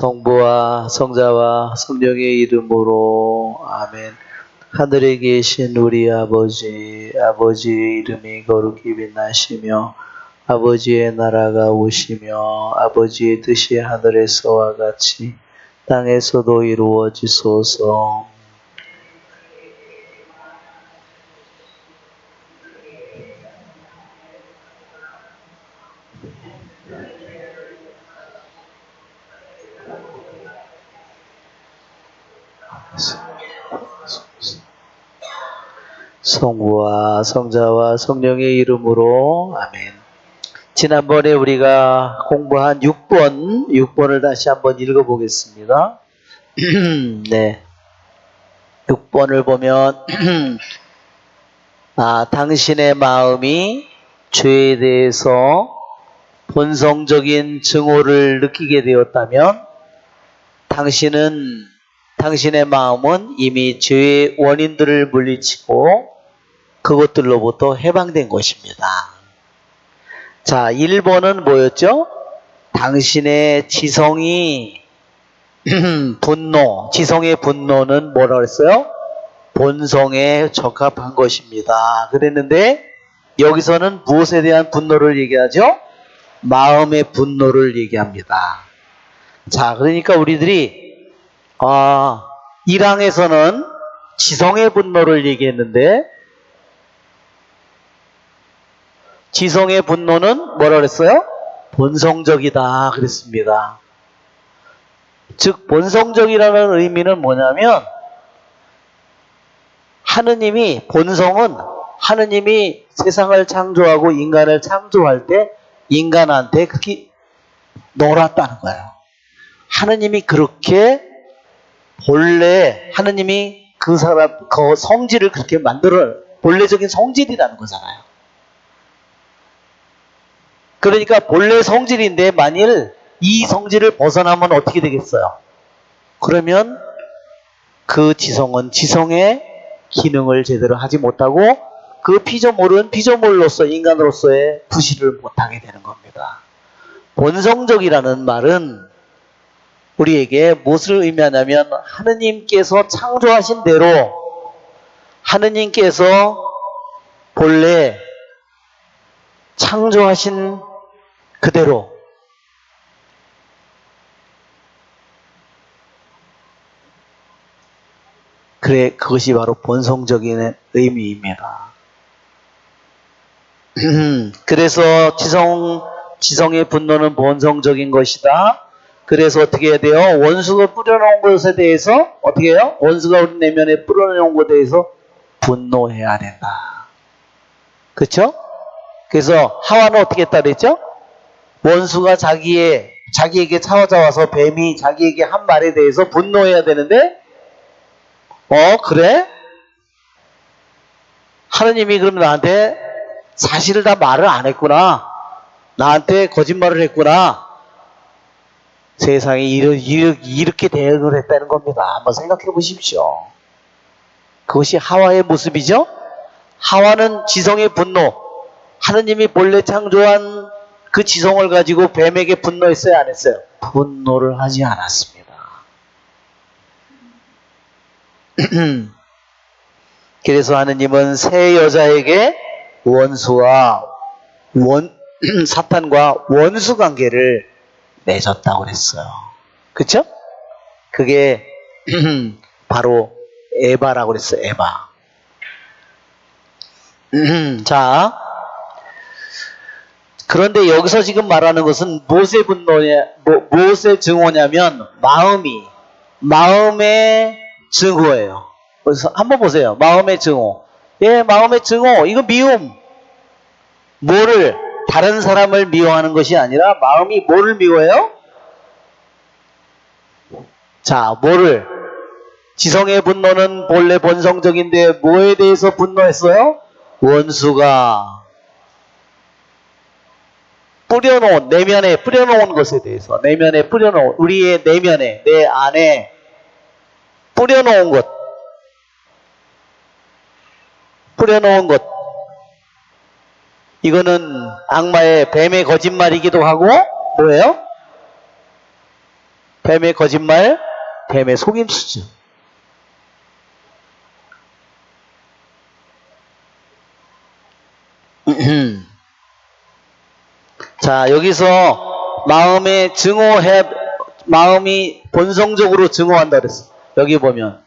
성부와 성자와 성령의 이름으로 아멘. 하늘에 계신 우리 아버지의 이름이 거룩히 빛나시며 아버지의 나라가 오시며 아버지의 뜻이 하늘에서와 같이 땅에서도 이루어지소서. 성부와 성자와 성령의 이름으로 아멘. 지난번에 우리가 공부한 6번을 다시 한번 읽어보겠습니다. 네. 6번을 보면 당신의 마음이 죄에 대해서 본성적인 증오를 느끼게 되었다면 당신의 마음은 이미 죄의 원인들을 물리치고 그것들로부터 해방된 것입니다. 자, 1번은 뭐였죠? 당신의 지성이 지성의 분노는 뭐라고 했어요? 본성에 적합한 것입니다. 그랬는데 여기서는 무엇에 대한 분노를 얘기하죠? 마음의 분노를 얘기합니다. 자, 그러니까 우리들이 1항에서는 지성의 분노를 얘기했는데 지성의 분노는 뭐라 그랬어요? 본성적이다 그랬습니다. 즉 본성적이라는 의미는 뭐냐면 하느님이 세상을 창조하고 인간을 창조할 때 인간한테 그렇게 놀았다는 거예요. 하느님이 그렇게 본래 하느님이 그 성질을 그렇게 본래적인 성질이라는 거잖아요. 그러니까 본래 성질인데 만일 이 성질을 벗어나면 어떻게 되겠어요? 그러면 그 지성은 지성의 기능을 제대로 하지 못하고 그 피조물로서 인간으로서의 부실을 못하게 되는 겁니다. 본성적이라는 말은 우리에게 무엇을 의미하냐면 하느님께서 창조하신 대로 하느님께서 본래 창조하신 그대로 그것이 바로 본성적인 의미입니다. 그래서 지성의 분노는 본성적인 것이다. 그래서 어떻게 해야 돼요? 원수가 뿌려놓은 것에 대해서 어떻게 해요? 원수가 우리 내면에 뿌려놓은 것에 대해서 분노해야 된다. 그렇죠? 그래서 하와는 어떻게 했다 그랬죠? 원수가 자기에게 찾아와서 뱀이 자기에게 한 말에 대해서 분노해야 되는데 그래? 하느님이 그럼 나한테 사실을 다 말을 안 했구나. 나한테 거짓말을 했구나. 세상에 이렇게 대응을 했다는 겁니다. 한번 생각해 보십시오. 그것이 하와의 모습이죠? 하와는 지성의 분노. 하느님이 본래 창조한 그 지성을 가지고 뱀에게 분노했어요? 안 했어요? 분노를 하지 않았습니다. 그래서 하느님은 새 여자에게 사탄과 원수 관계를 맺었다고 그랬어요. 그쵸? 그게 바로 에바라고 그랬어요. 에바. 자, 그런데 여기서 지금 말하는 것은 무엇의 증오냐면 마음의 증오예요. 그래서 한번 보세요. 마음의 증오. 예, 마음의 증오. 이거 미움. 다른 사람을 미워하는 것이 아니라 마음이 뭐를 미워해요? 자, 지성의 분노는 본래 본성적인데 뭐에 대해서 분노했어요? 원수가 내면에 뿌려놓은 것에 대해서 우리의 내면에 내 안에 뿌려놓은 것 이거는 악마의 뱀의 거짓말이기도 하고 뭐예요? 뱀의 거짓말, 뱀의 속임수죠. 자, 여기서 마음이 본성적으로 증오한다 그랬어. 여기 보면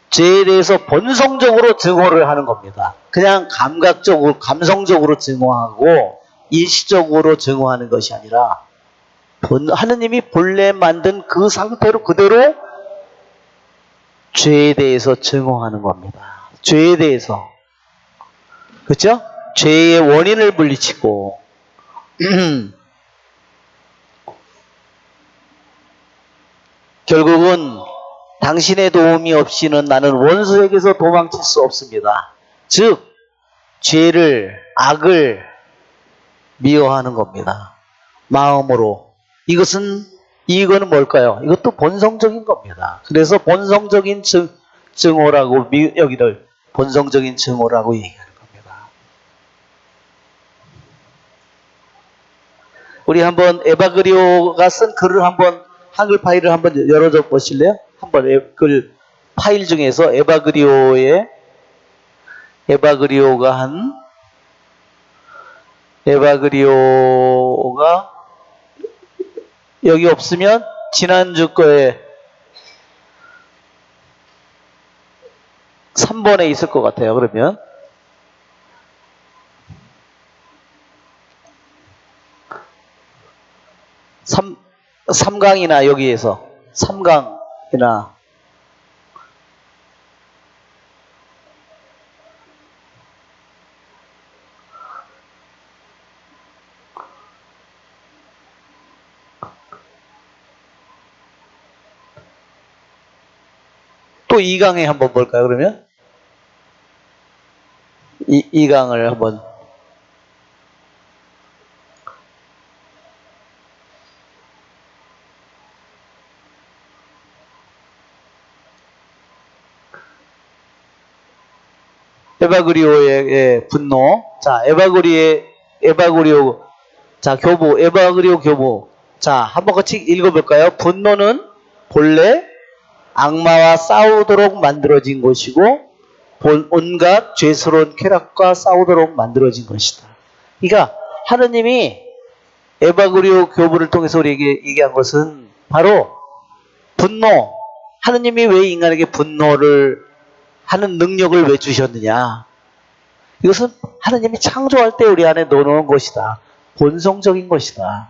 죄에 대해서 본성적으로 증오를 하는 겁니다. 그냥 감각적으로, 감성적으로 증오하고 일시적으로 증오하는 것이 아니라 하느님이 본래 만든 그 상태로 그대로 죄에 대해서 증오하는 겁니다. 죄에 대해서. 그렇죠? 죄의 원인을 물리치고 결국은 당신의 도움이 없이는 나는 원수에게서 도망칠 수 없습니다. 즉 죄를, 악을 미워하는 겁니다. 마음으로. 이거는 뭘까요? 이것도 본성적인 겁니다. 그래서 본성적인 증오라고 여기를 본성적인 증오라고 얘기하는 겁니다. 우리 한번 에바그리오가 쓴 글을 한번 한글 파일을 한번 열어줘 보실래요? 한번 글 파일 중에서 에바그리오가 여기 없으면 지난주 거에 3번에 있을 것 같아요. 그러면 3강이나 여기에서 3강이나 또 2강에 한번 볼까요? 그러면 2강을 한번 에바그리오의 분노. 자, 에바그리오. 자, 에바그리오 교부. 자, 한번 같이 읽어볼까요? 분노는 본래 악마와 싸우도록 만들어진 것이고, 온갖 죄스러운 쾌락과 싸우도록 만들어진 것이다. 그러니까, 하느님이 에바그리오 교부를 통해서 우리에게 얘기한 것은 바로 분노. 하느님이 왜 인간에게 분노를 하는 능력을 왜 주셨느냐? 이것은 하느님이 창조할 때 우리 안에 넣어놓은 것이다. 본성적인 것이다.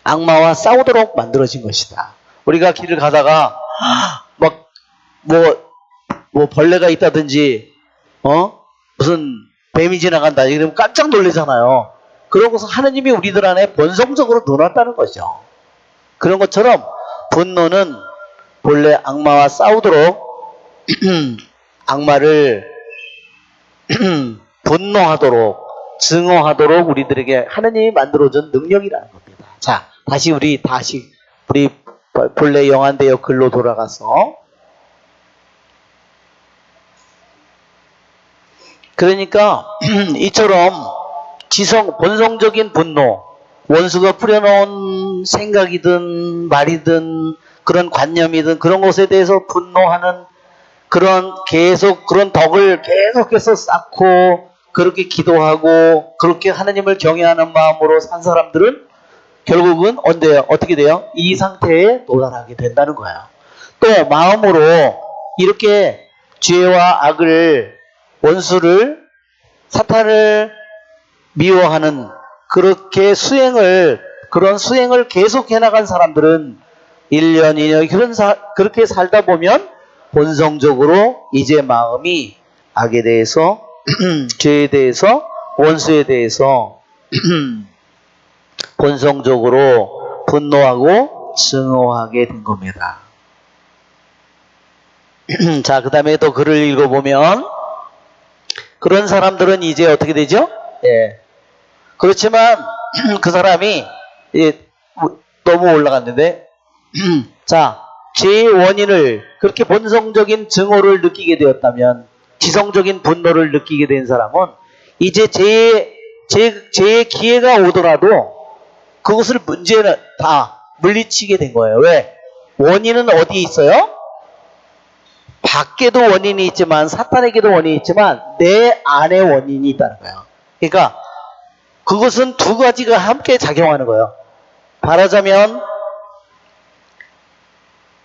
악마와 싸우도록 만들어진 것이다. 우리가 길을 가다가 뭐 벌레가 있다든지 무슨 뱀이 지나간다 이러면 깜짝 놀라잖아요. 그런 것은 하느님이 우리들 안에 본성적으로 넣어놨다는 거죠. 그런 것처럼 분노는 본래 악마와 싸우도록 악마를 분노하도록 증오하도록 우리들에게 하느님이 만들어준 능력이라는 겁니다. 자, 다시 우리 본래 영한대요 글로 돌아가서 그러니까 이처럼 본성적인 분노, 원수가 뿌려놓은 생각이든 말이든 그런 관념이든 그런 것에 대해서 분노하는 그런 덕을 계속해서 쌓고 그렇게 기도하고 그렇게 하느님을 경외하는 마음으로 산 사람들은 결국은 어떻게 돼요? 이 상태에 도달하게 된다는 거예요. 또 마음으로 이렇게 죄와 악을 원수를 사탄을 미워하는 그런 수행을 계속 해나간 사람들은 1년, 2년 그렇게 살다 보면 본성적으로 이제 마음이 악에 대해서 죄에 대해서 원수에 대해서 본성적으로 분노하고 증오하게 된 겁니다. 자, 그 다음에 또 글을 읽어보면 그런 사람들은 이제 어떻게 되죠? 예. 그렇지만 그 사람이 너무 올라갔는데 자, 죄의 원인을 그렇게 본성적인 증오를 느끼게 되었다면 지성적인 분노를 느끼게 된 사람은 이제 죄의 기회가 오더라도 그것을 문제는 다 물리치게 된 거예요. 왜? 원인은 어디에 있어요? 밖에도 원인이 있지만, 사탄에게도 원인이 있지만, 내 안에 원인이 있다는 거예요. 그러니까 그것은 두 가지가 함께 작용하는 거예요. 말하자면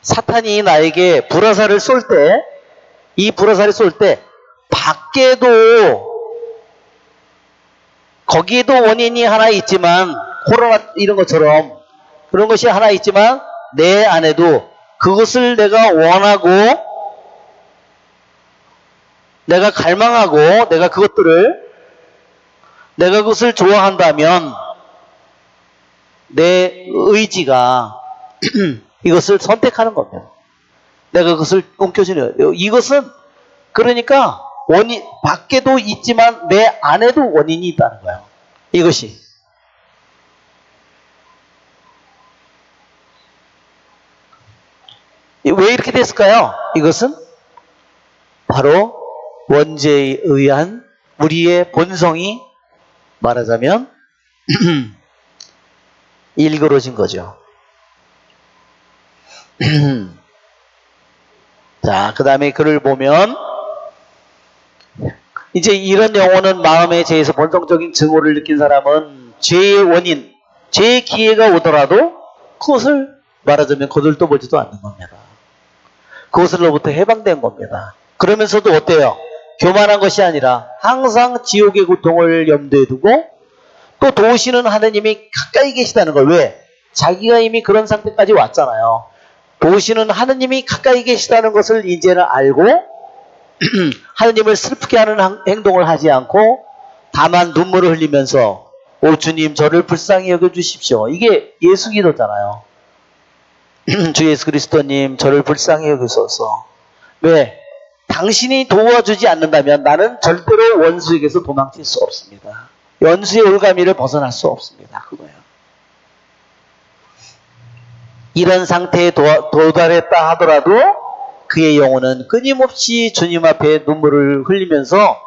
사탄이 나에게 불화살을 쏠 때, 이 불화살을 쏠 때 밖에도 거기에도 원인이 하나 있지만, 코로나 이런 것처럼 그런 것이 하나 있지만 내 안에도 그것을 내가 원하고 내가 갈망하고 내가 그것을 좋아한다면 내 의지가 이것을 선택하는 겁니다. 내가 그것을 움켜쥐는 거예요. 이것은 그러니까 원인 밖에도 있지만 내 안에도 원인이 있다는 거예요. 이것이 왜 이렇게 됐을까요? 이것은 바로 원죄에 의한 우리의 본성이 말하자면 일그러진 거죠. 자, 그 다음에 글을 보면 이제 이런 영혼은 마음의 죄에서 본성적인 증오를 느낀 사람은 죄의 원인, 죄의 기회가 오더라도 그것을 말하자면 거들떠 보지도 않는 겁니다. 그것으로부터 해방된 겁니다. 그러면서도 어때요? 교만한 것이 아니라 항상 지옥의 고통을 염두에 두고 또 도우시는 하느님이 가까이 계시다는 걸. 왜? 자기가 이미 그런 상태까지 왔잖아요. 도우시는 하느님이 가까이 계시다는 것을 이제는 알고 하느님을 슬프게 하는 행동을 하지 않고 다만 눈물을 흘리면서 오 주님 저를 불쌍히 여겨주십시오. 이게 예수 기도잖아요. 주 예수 그리스도님 저를 불쌍히 여기소서. 왜? 당신이 도와주지 않는다면 나는 절대로 원수에게서 도망칠 수 없습니다. 원수의 올가미를 벗어날 수 없습니다. 그거예요. 이런 상태에 도달했다 하더라도 그의 영혼은 끊임없이 주님 앞에 눈물을 흘리면서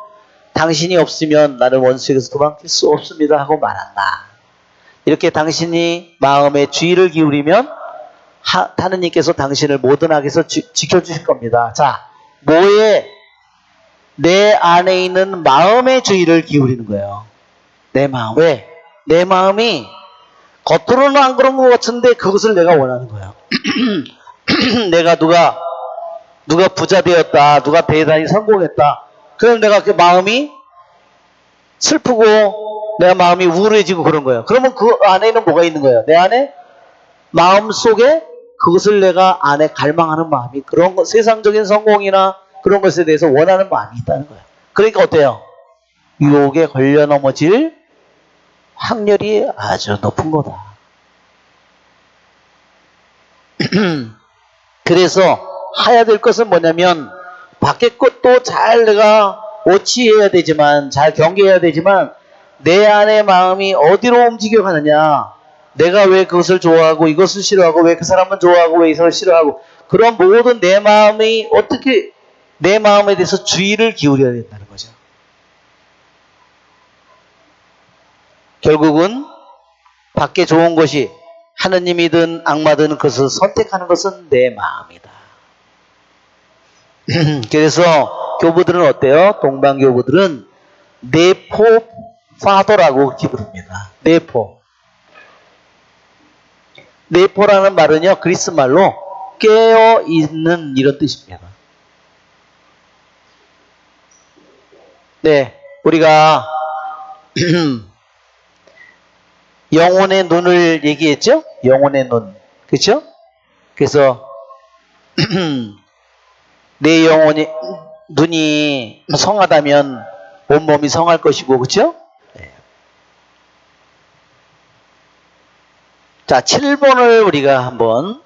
당신이 없으면 나는 원수에게서 도망칠 수 없습니다 하고 말한다. 이렇게 당신이 마음에 주의를 기울이면 하느님께서 당신을 모든 악에서 지켜주실 겁니다. 자, 뭐에? 내 안에 있는 마음의 주의를 기울이는 거예요. 내 마음에. 내 마음이 겉으로는 안 그런 것 같은데 그것을 내가 원하는 거예요. 내가 누가 부자 되었다, 누가 대단히 성공했다. 그럼 내가 그 마음이 슬프고 내가 마음이 우울해지고 그런 거예요. 그러면 그 안에는 뭐가 있는 거예요? 내 안에 마음 속에 그것을 내가 안에 갈망하는 마음이 그런 것, 세상적인 성공이나 그런 것에 대해서 원하는 마음이 있다는 거예요. 그러니까 어때요? 유혹에 걸려 넘어질 확률이 아주 높은 거다. 그래서 해야 될 것은 뭐냐면 밖의 것도 잘 내가 워치해야 되지만 잘 경계해야 되지만 내 안의 마음이 어디로 움직여 가느냐, 내가 왜 그것을 좋아하고 이것을 싫어하고 왜 그 사람은 좋아하고 왜 이 사람을 싫어하고 그런 모든 내 마음이 어떻게 내 마음에 대해서 주의를 기울여야 된다는 거죠. 결국은 밖에 좋은 것이 하느님이든 악마든 그것을 선택하는 것은 내 마음이다. 그래서 교부들은 어때요? 동방 교부들은 내포 파더라고 부릅니다. 내포. 내포라는 말은요, 그리스 말로 깨어 있는 이런 뜻입니다. 네, 우리가 영혼의 눈을 얘기했죠? 영혼의 눈. 그렇죠? 그래서 내 영혼이 눈이 성하다면 온몸이 성할 것이고, 그렇죠? 네. 자, 7번을 우리가 한번.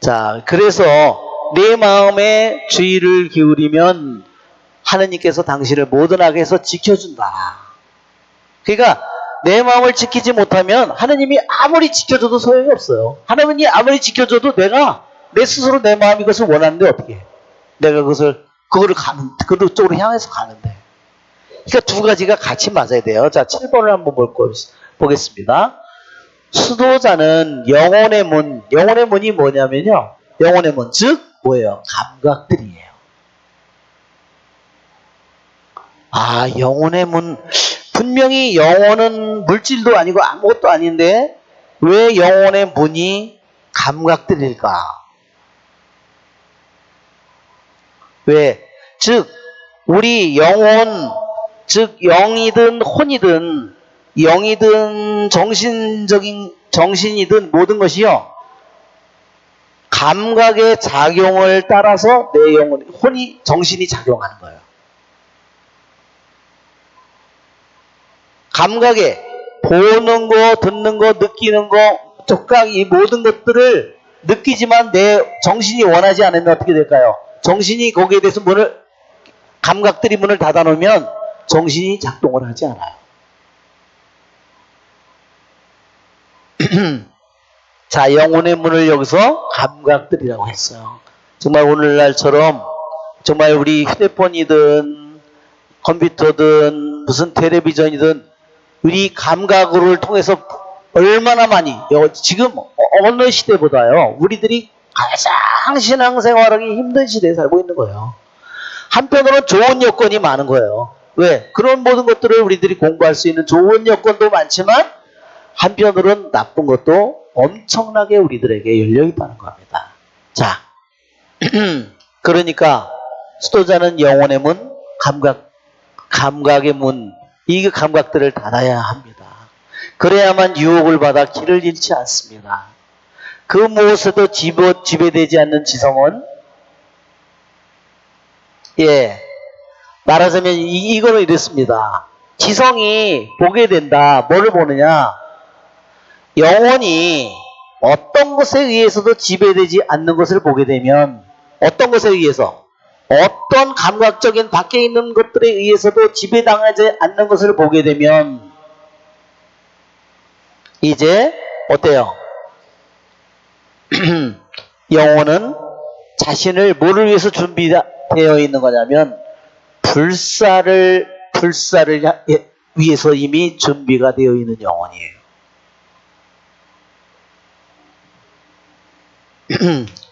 자, 그래서 내 마음에 주의를 기울이면 하느님께서 당신을 모든 악에서 지켜준다. 그러니까 내 마음을 지키지 못하면 하느님이 아무리 지켜줘도 소용이 없어요. 하느님이 아무리 지켜줘도 내가 내 스스로 내 마음이 그것을 원하는데 어떻게 해? 내가 그쪽으로 향해서 가는데. 그러니까 두 가지가 같이 맞아야 돼요. 자, 7번을 한번 볼 보겠습니다. 수도자는 영혼의 문, 영혼의 문이 뭐냐면요. 영혼의 문, 즉 뭐예요? 감각들이에요. 아, 영혼의 문. 분명히 영혼은 물질도 아니고 아무것도 아닌데 왜 영혼의 문이 감각들일까? 왜? 즉 우리 영혼, 즉 영이든 혼이든 영이든 정신이든 모든 것이요. 감각의 작용을 따라서 내 영혼, 혼이, 정신이 작용하는 거예요. 감각에 보는 거, 듣는 거, 느끼는 거, 촉각 이 모든 것들을 느끼지만 내 정신이 원하지 않으면 어떻게 될까요? 정신이 거기에 대해서 감각들이 문을 닫아놓으면 정신이 작동을 하지 않아요. 자, 영혼의 문을 여기서 감각들이라고 했어요. 정말 오늘날처럼 정말 우리 휴대폰이든 컴퓨터든 무슨 텔레비전이든 우리 감각을 통해서 얼마나 많이 지금 어느 시대보다요 우리들이 가장 신앙생활하기 힘든 시대에 살고 있는 거예요. 한편으로는 좋은 여건이 많은 거예요. 왜? 그런 모든 것들을 우리들이 공부할 수 있는 좋은 여건도 많지만 한편으로는 나쁜 것도 엄청나게 우리들에게 열려있다는 겁니다. 자, 그러니까 수도자는 영혼의 문, 감각의 문, 이 감각들을 닫아야 합니다. 그래야만 유혹을 받아 길을 잃지 않습니다. 그 무엇에도 지배되지 않는 지성은 말하자면 이거는 이렇습니다. 지성이 보게 된다. 뭐를 보느냐? 영혼이 어떤 것에 의해서도 지배되지 않는 것을 보게 되면 어떤 것에 의해서 어떤 감각적인 밖에 있는 것들에 의해서도 지배당하지 않는 것을 보게 되면 이제 어때요? 영혼은 자신을 뭐를 위해서 준비되어 있는 거냐면 불사를 위해서 이미 준비가 되어 있는 영혼이에요.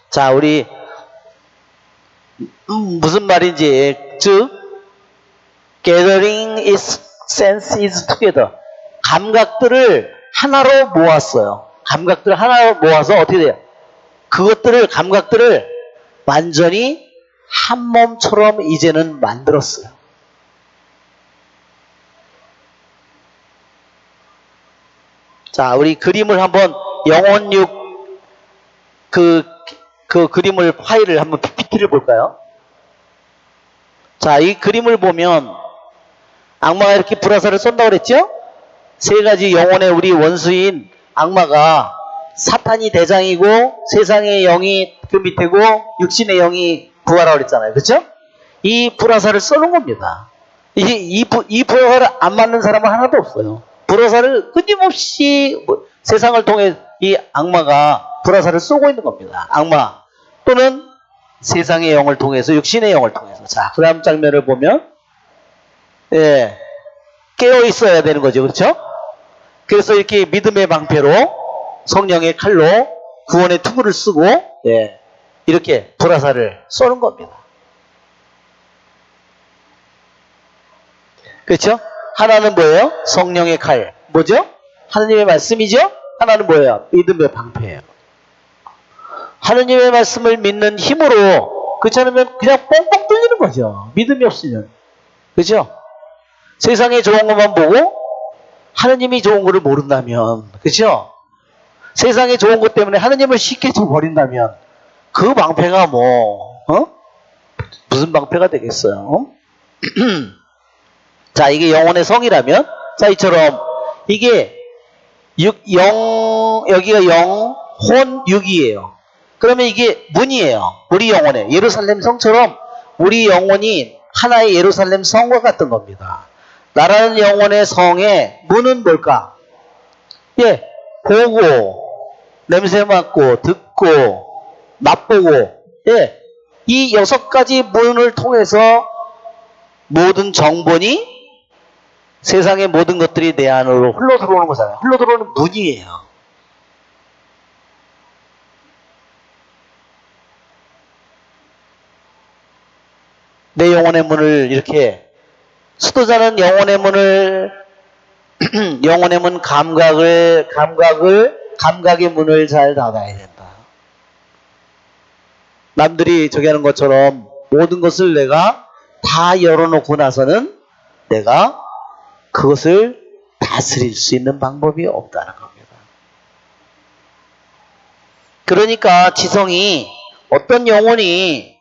자, 우리 무슨 말인지, 즉 gathering its senses together, 감각들을 하나로 모았어요. 감각들을 하나로 모아서 어떻게 돼요? 감각들을 완전히 한 몸처럼 이제는 만들었어요. 자, 우리 그림을 한번 영혼육 그 그림을 파일을 한번 PPT를 볼까요? 자, 이 그림을 보면 악마가 이렇게 불화살을 쏜다고 그랬죠? 세 가지 영혼의 우리 원수인 악마가 사탄이 대장이고 세상의 영이 그 밑에고 육신의 영이 부하라고 그랬잖아요. 그렇죠? 이 불화살을 쏘는 겁니다. 이 불화살을 안 맞는 사람은 하나도 없어요. 불화살을 끊임없이 세상을 통해 이 악마가 불화살을 쏘고 있는 겁니다. 악마 또는 세상의 영을 통해서 육신의 영을 통해서. 자, 그 다음 장면을 보면 깨어 있어야 되는 거죠. 그렇죠? 그래서 이렇게 믿음의 방패로 성령의 칼로 구원의 투구를 쓰고 이렇게 불화살을 쏘는 겁니다. 그렇죠? 하나는 뭐예요? 성령의 칼. 뭐죠? 하나님의 말씀이죠? 하나는 뭐예요? 믿음의 방패예요. 하나님의 말씀을 믿는 힘으로 그렇지 않으면 그냥 뻥뻥 뚫리는 거죠. 믿음이 없으면. 그렇죠? 세상에 좋은 것만 보고 하나님이 좋은 것을 모른다면, 그렇죠? 세상에 좋은 것 때문에 하나님을 쉽게 버린다면 그 방패가 무슨 방패가 되겠어요? 자, 이게 영혼의 성이라면, 자, 이처럼 이게 여기가 영, 혼, 육이에요. 그러면 이게 문이에요. 우리 영혼의 예루살렘 성처럼 우리 영혼이 하나의 예루살렘 성과 같은 겁니다. 나라는 영혼의 성의 문은 뭘까? 보고, 냄새 맡고, 듣고, 맛보고, 이 6가지 문을 통해서 모든 정본이 세상의 모든 것들이 내 안으로 흘러 들어오는 거잖아요. 흘러 들어오는 문이에요. 내 영혼의 문을 이렇게 수도자는 영혼의 문을 영혼의 문 감각의 문을 잘 닫아야 된다. 남들이 저기 하는 것처럼 모든 것을 내가 다 열어놓고 나서는 내가 그것을 다스릴 수 있는 방법이 없다는 겁니다. 그러니까 지성이 어떤 영혼이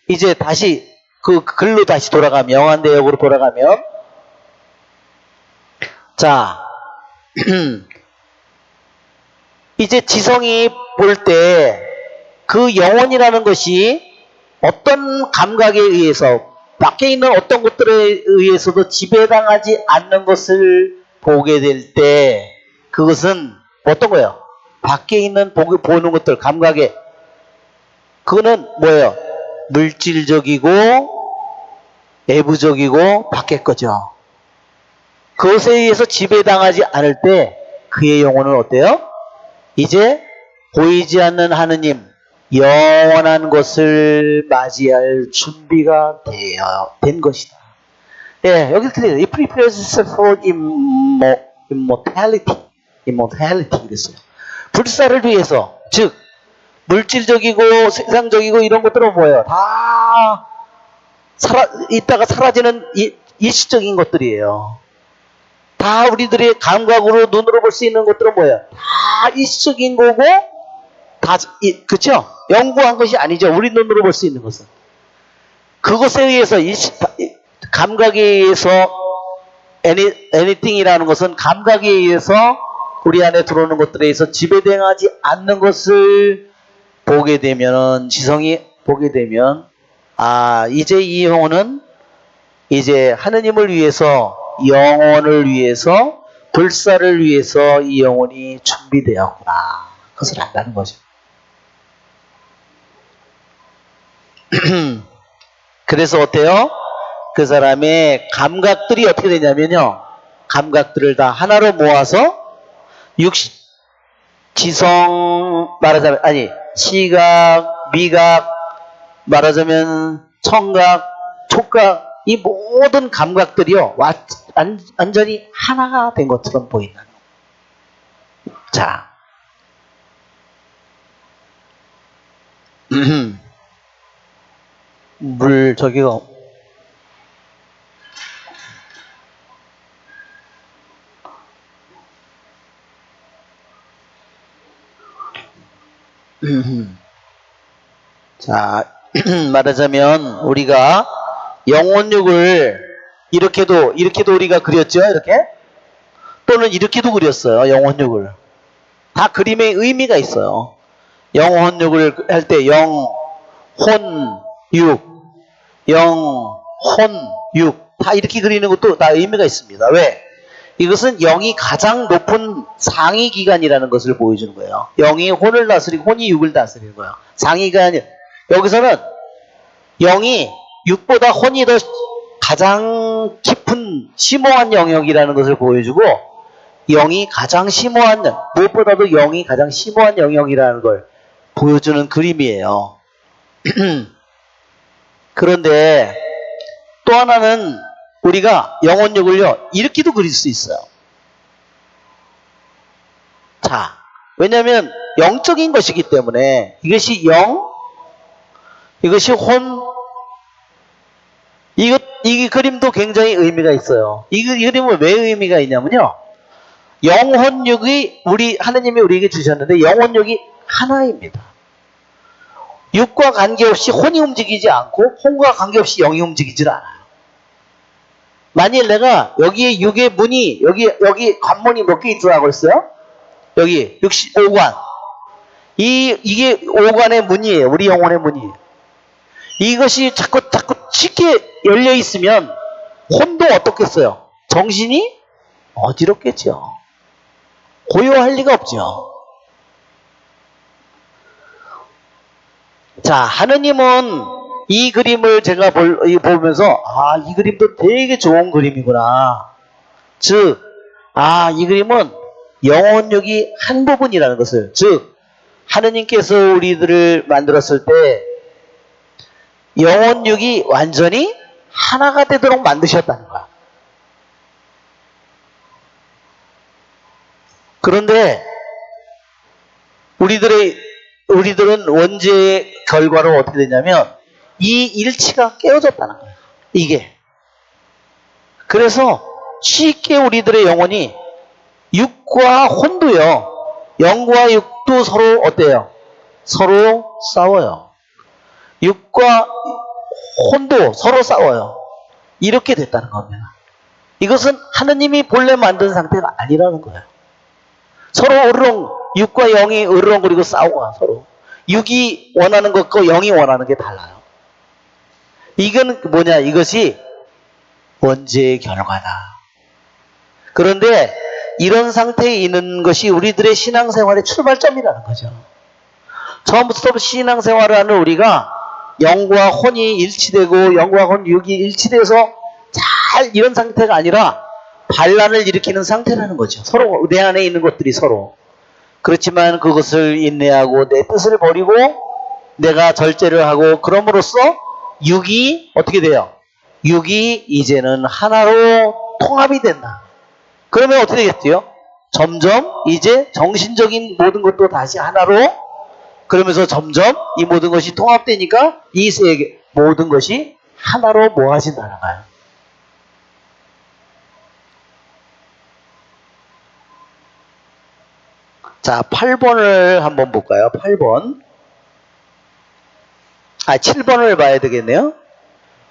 이제 다시 그 글로 다시 돌아가면 영한대역으로 돌아가면 자 이제 지성이 볼 때 그 영혼이라는 것이 어떤 감각에 의해서 밖에 있는 어떤 것들에 의해서도 지배당하지 않는 것을 보게 될 때 그것은 어떤 거예요? 밖에 있는 보는 것들 감각에 그거는 뭐예요? 물질적이고 내부적이고 밖에 거죠. 그것에 의해서 지배당하지 않을 때 그의 영혼은 어때요? 이제 보이지 않는 하느님 영원한 것을 맞이할 준비가 된 것이다. 예, 여기 이렇게 돼요. It prepares for immortality 그랬어요. 불사를 위해서, 즉 물질적이고 세상적이고 이런 것들은 뭐예요? 다 있다가 사라지는 일시적인 것들이에요. 다 우리들의 감각으로 눈으로 볼 수 있는 것들은 뭐예요? 다 일시적인 거고 그쵸? 영구한 것이 아니죠. 우리 눈으로 볼 수 있는 것은. 그것에 의해서 감각에 의해서 anything이라는 것은 감각에 의해서 우리 안에 들어오는 것들에 의해서 지배당하지 않는 것을 보게 되면 지성이 보게 되면 이제 이 영혼은 이제 하느님을 위해서 영혼을 위해서 불사를 위해서 이 영혼이 준비되었구나. 그것을 안다는 거죠. 그래서 어때요? 그 사람의 감각들이 어떻게 되냐면요. 감각들을 다 하나로 모아서 지성 말하자면 시각, 미각 말하자면 청각, 촉각 이 모든 감각들이요. 완전히 하나가 된 것처럼 보인다. 자. 물 저기가 자 말하자면 우리가 영혼육을 이렇게도 우리가 그렸죠. 이렇게 또는 이렇게도 그렸어요. 영혼육을 다 그림의 의미가 있어요. 영혼육을 할 때 영, 혼, 육, 영, 혼, 육 다 이렇게 그리는 것도 다 의미가 있습니다. 왜? 이것은 영이 가장 높은 상위 기관이라는 것을 보여주는 거예요. 영이 혼을 다스리고 혼이 육을 다스리는 거예요. 상위 기관이 여기서는 영이 육보다 혼이 더 가장 깊은 심오한 영역이라는 것을 보여주고 영이 가장 심오한 무엇보다도 영이 가장 심오한 영역이라는 걸 보여주는 그림이에요. 그런데 또 하나는 우리가 영혼육을요 이렇게도 그릴 수 있어요. 자, 왜냐하면 영적인 것이기 때문에 이것이 영, 이것이 혼, 이 그림도 굉장히 의미가 있어요. 이 그림은 왜 의미가 있냐면요. 영혼육이 하느님이 우리에게 주셨는데 영혼육이 하나입니다. 육과 관계없이 혼이 움직이지 않고 혼과 관계없이 영이 움직이질 않아요. 만일 내가 여기에 육의 문이 여기 관문이 몇 개 있더라고 했어요? 여기 65관. 이게 5관의 문이에요. 우리 영혼의 문이에요. 이것이 자꾸 쉽게 열려 있으면 혼도 어떻겠어요? 정신이 어지럽겠죠. 고요할 리가 없죠. 자, 하느님은 이 그림을 제가 보면서, 아, 이 그림도 되게 좋은 그림이구나. 즉, 아, 이 그림은 영혼육이 한 부분이라는 것을, 즉, 하느님께서 우리들을 만들었을 때, 영혼육이 완전히 하나가 되도록 만드셨다는 거야. 그런데, 우리들은 원죄의 결과로 어떻게 되냐면, 이 일치가 깨어졌다는 거예요. 이게. 그래서 쉽게 우리들의 영혼이 육과 혼도요. 영과 육도 서로 어때요? 서로 싸워요. 육과 혼도 서로 싸워요. 이렇게 됐다는 겁니다. 이것은 하느님이 본래 만든 상태가 아니라는 거예요. 서로 육과 영이 으르렁거리고 싸워 서로. 육이 원하는 것과 영이 원하는 게 달라요. 이건 뭐냐? 이것이 원죄의 결과다. 그런데 이런 상태에 있는 것이 우리들의 신앙생활의 출발점이라는 거죠. 처음부터 신앙생활을 하는 우리가 영과 혼이 일치되고 영과 혼, 육이 일치돼서 잘 이런 상태가 아니라 반란을 일으키는 상태라는 거죠. 서로 내 안에 있는 것들이 서로. 그렇지만 그것을 인내하고 내 뜻을 버리고 내가 절제를 하고 그럼으로써 육이 어떻게 돼요? 육이 이제는 하나로 통합이 된다. 그러면 어떻게 되겠어요? 점점 이제 정신적인 모든 것도 다시 하나로, 그러면서 점점 이 모든 것이 통합되니까 이 세계 모든 것이 하나로 모아진다는 거예요. 자, 8번을 한번 볼까요? 8번. 7번을 봐야 되겠네요.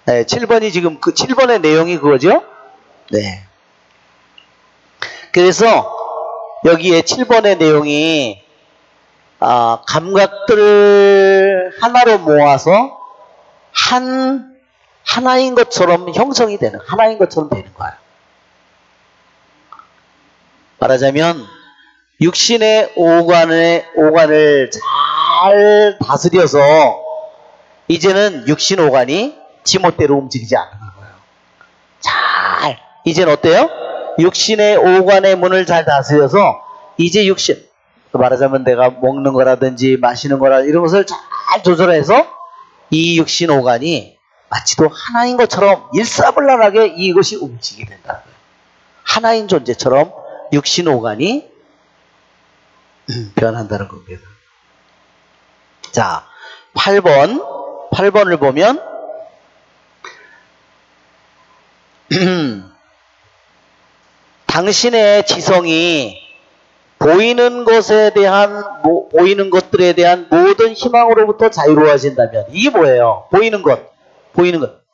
네, 7번이 지금 7번의 내용이 그거죠? 네. 그래서 여기에 7번의 내용이 감각들을 하나로 모아서 하나인 것처럼 형성이 되는, 하나인 것처럼 되는 거예요. 말하자면 육신의 오간을 잘 다스려서 이제는 육신 오간이 지멋대로 움직이지 않는 거예요. 이제는 어때요? 육신의 오간의 문을 잘 다스려서 이제 육신, 말하자면 내가 먹는 거라든지 마시는 거라 이런 것을 잘 조절해서 이 육신 오간이 마치도 하나인 것처럼 일사불란하게 이것이 움직이게 된다는 거예요. 하나인 존재처럼 육신 오간이 변한다는 겁니다. 자, 8번을 보면 당신의 지성이 보이는 것들에 대한 모든 희망으로부터 자유로워진다면, 이게 뭐예요? 보이는 것.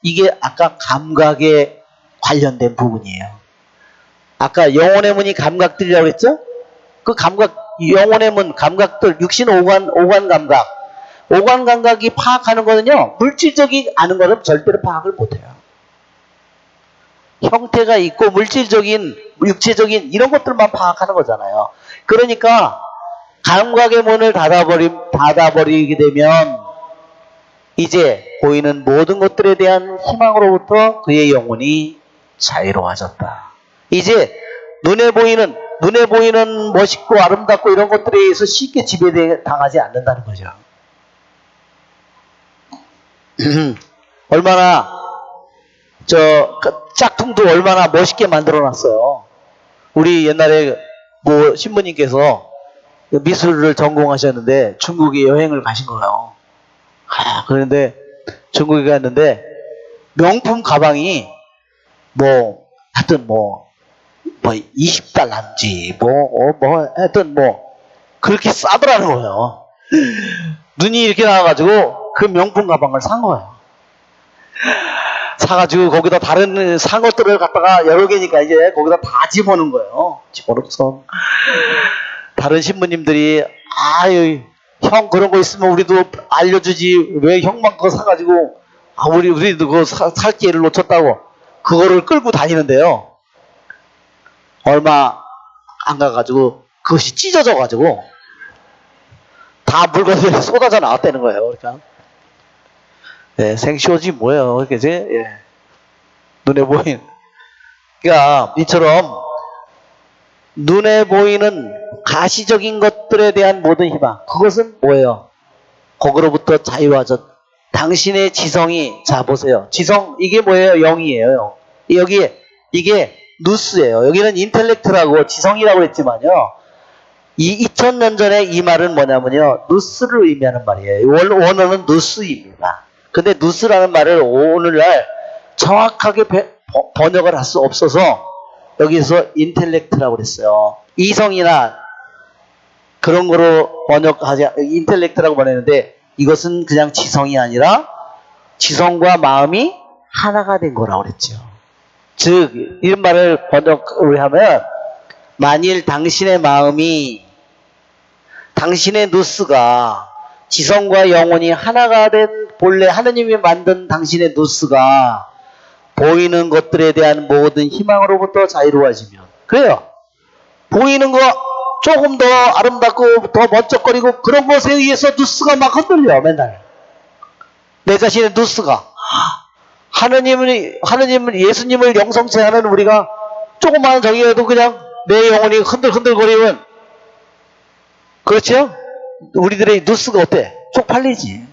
이게 아까 감각에 관련된 부분이에요. 아까 영혼의 문이 감각들이라고 했죠? 그 영혼의 문, 감각들, 육신 오간 감각. 오간 감각이 파악하는 거는요, 물질적이 아는 것은 절대로 파악을 못해요. 형태가 있고 물질적인, 육체적인 이런 것들만 파악하는 거잖아요. 그러니까 감각의 문을 닫아버리게 되면 이제 보이는 모든 것들에 대한 희망으로부터 그의 영혼이 자유로워졌다. 이제 눈에 보이는 멋있고 아름답고 이런 것들에 의해서 쉽게 지배당하지 않는다는 거죠. 얼마나 짝퉁도 얼마나 멋있게 만들어놨어요. 우리 옛날에 신부님께서 미술을 전공하셨는데 중국에 여행을 가신 거예요. 그런데 중국에 갔는데 명품 가방이 하여튼 20달러인지 하여튼 그렇게 싸더라는 거예요. 눈이 이렇게 나와가지고 그 명품 가방을 산 거예요. 사가지고 거기다 다른 산 것들을 갖다가 여러 개니까 이제 거기다 다 집어넣은 거예요. 집어넣어서 다른 신부님들이 아유 형 그런 거 있으면 우리도 알려주지 왜 형만 그거 사가지고 우리도 그거 살 기회를 놓쳤다고 그거를 끌고 다니는데요. 얼마 안 가가지고 그것이 찢어져가지고 다 물건들이 쏟아져 나왔다는 거예요. 그러니까 예, 생쇼지 뭐예요, 그지? 예. 눈에 보이는. 그러니까 이처럼 눈에 보이는 가시적인 것들에 대한 모든 희망, 그것은 뭐예요? 거기로부터 자유하죠. 당신의 지성이, 자 보세요. 지성, 이게 뭐예요? 영이에요. 여기 이게 누스예요. 여기는 인텔렉트라고 지성이라고 했지만요. 이 2000년 전에 이 말은 뭐냐면요. 누스를 의미하는 말이에요. 원어는 누스입니다. 근데 누스라는 말을 오늘날 정확하게 번역을 할 수 없어서 여기서 인텔렉트라고 그랬어요. 이성이나 그런 거로 번역하지, 인텔렉트라고 번역했는데 이것은 그냥 지성이 아니라 지성과 마음이 하나가 된 거라고 그랬죠. 즉, 이런 말을 번역을 하면 만일 당신의 마음이, 당신의 누스가 지성과 영혼이 하나가 된 본래 하느님이 만든 당신의 누스가 보이는 것들에 대한 모든 희망으로부터 자유로워지면, 그래요. 보이는 거 조금 더 아름답고 더 멋쩍거리고 그런 것에 의해서 누스가 막 흔들려 맨날. 내 자신의 누스가 하느님을 예수님을 영성체 하는 우리가 조그마한 저기에도 그냥 내 영혼이 흔들흔들거리면, 그렇죠? 우리들의 누스가 어때? 쪽팔리지.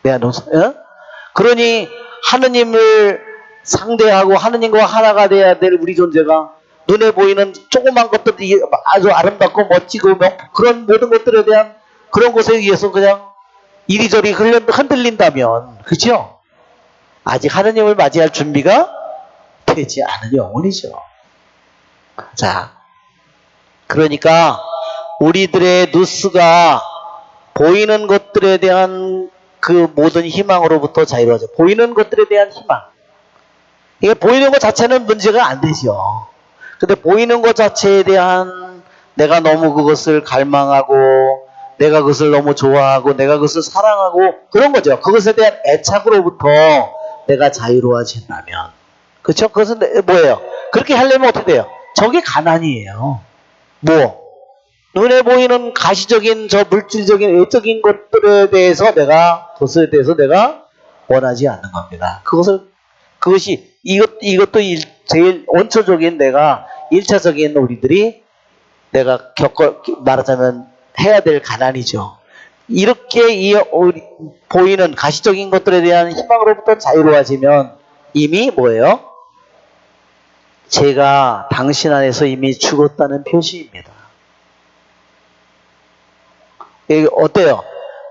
내가 누스, 어? 그러니 하느님을 상대하고 하느님과 하나가 돼야 될 우리 존재가 눈에 보이는 조그만 것들이 아주 아름답고 멋지고 그런 모든 것들에 대한 그런 것에 의해서 그냥 이리저리 흔들린다면, 그렇죠? 아직 하느님을 맞이할 준비가 되지 않은 영혼이죠. 자, 그러니까 우리들의 누스가 보이는 것들에 대한 그 모든 희망으로부터 자유로워져. 보이는 것들에 대한 희망. 이게 보이는 것 자체는 문제가 안 되죠. 근데 보이는 것 자체에 대한 내가 너무 그것을 갈망하고 내가 그것을 너무 좋아하고 내가 그것을 사랑하고 그런 거죠. 그것에 대한 애착으로부터 내가 자유로워진다면, 그렇죠? 그것은 뭐예요? 그렇게 하려면 어떻게 돼요? 저게 가난이에요. 뭐 눈에 보이는 가시적인 저 물질적인 외적인 것들에 대해서 그것에 대해서 내가 원하지 않는 겁니다. 그것이 이것도 제일 원초적인 내가 1차적인 우리들이 내가 말하자면 해야 될 가난이죠. 이렇게 보이는 가시적인 것들에 대한 희망으로부터 자유로워지면 이미 뭐예요? 제가 당신 안에서 이미 죽었다는 표시입니다. 어때요?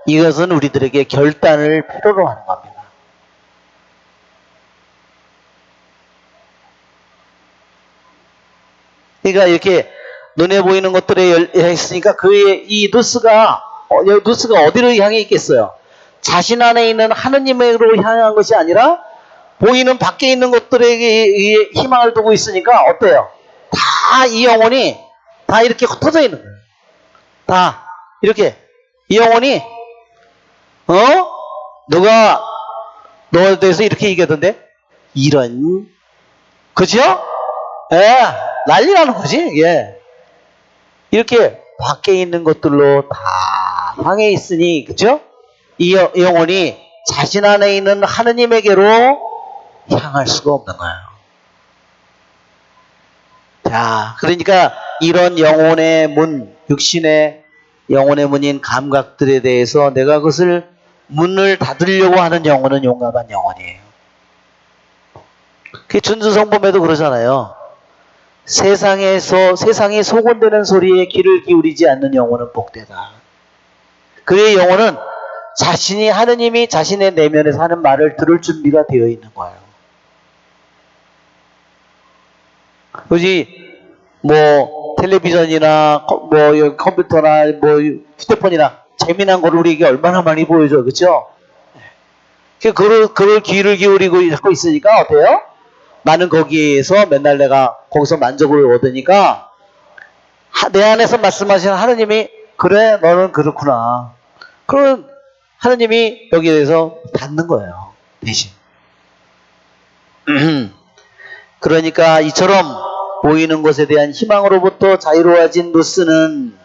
이것은 우리들에게 결단을 필요로 하는 겁니다. 그러니까 이렇게 눈에 보이는 것들에 있으니까 이 누스가 어디로 향해 있겠어요? 자신 안에 있는 하느님으로 향한 것이 아니라 보이는 밖에 있는 것들에게 희망을 두고 있으니까 어때요? 다 이 영혼이 다 이렇게 흩어져 있는 거예요. 다 이렇게 이 영혼이 너가 너에 대해서 이렇게 얘기하던데 이런, 그죠? 예, 난리 나는 거지. 예. 이렇게 밖에 있는 것들로 다 향해 있으니, 그죠? 이 영혼이 자신 안에 있는 하느님에게로 향할 수가 없는 거예요. 자, 그러니까 이런 영혼의 문, 육신의 영혼의 문인 감각들에 대해서 내가 그것을 문을 닫으려고 하는 영혼은 용감한 영혼이에요. 그 준수성범에도 그러잖아요. 세상에 소곤되는 소리에 귀를 기울이지 않는 영혼은 복되다. 그의 영혼은 하느님이 자신의 내면에서 하는 말을 들을 준비가 되어 있는 거예요. 그지 뭐 텔레비전이나 뭐 컴퓨터나 뭐 휴대폰이나 재미난 거를 우리에게 얼마나 많이 보여줘, 그렇죠? 그걸 귀를 기울이고 자꾸 있으니까 어때요? 나는 거기에서 맨날 내가 거기서 만족을 얻으니까 내 안에서 말씀하시는 하느님이 그래 너는 그렇구나. 그럼 하느님이 여기에 대해서 닫는 거예요. 대신. 그러니까 이처럼 보이는 것에 대한 희망으로부터 자유로워진 누스는